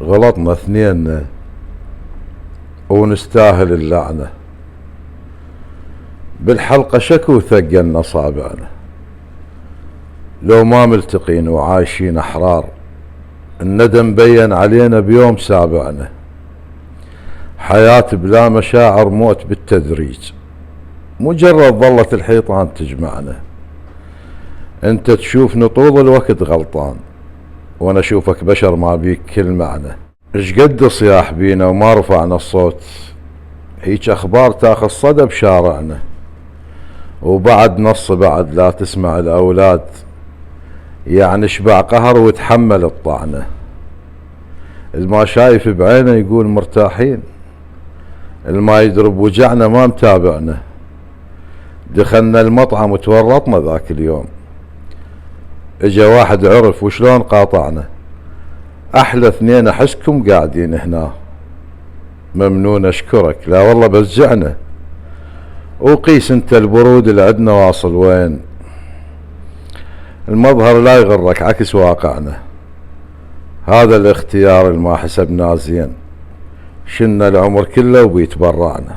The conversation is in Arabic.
غلطنا اثنين ونستاهل اللعنة، بالحلقة شكو ثقلنا صابعنا، لو ما ملتقين وعايشين أحرار الندم بين علينا بيوم سابعنا، حياة بلا مشاعر موت بالتدريج، مجرد ظلت الحيطان تجمعنا، انت تشوفني طول الوقت غلطان وانا اشوفك بشر ما بيك كل معنى، ايش قد صياح بينا وما رفعنا الصوت، هيج اخبار تاخذ صدى بشارعنا، وبعد نص بعد لا تسمع الاولاد، يعني اشبع قهر وتحمل الطعنة، الما شايف بعينه يقول مرتاحين، الما يدرب وجعنا ما متابعنا، دخلنا المطعم وتورطنا ذاك اليوم، اجا واحد عرف وشلون قاطعنا، احلى اثنين احسكم قاعدين هنا، ممنون اشكرك لا والله بزعنا، وقيس انت البرود اللي عدنا واصل وين، المظهر لا يغرك عكس واقعنا، هذا الاختيار اللي ما حسبناه زين، شلنا العمر كله وبيتبرعنا.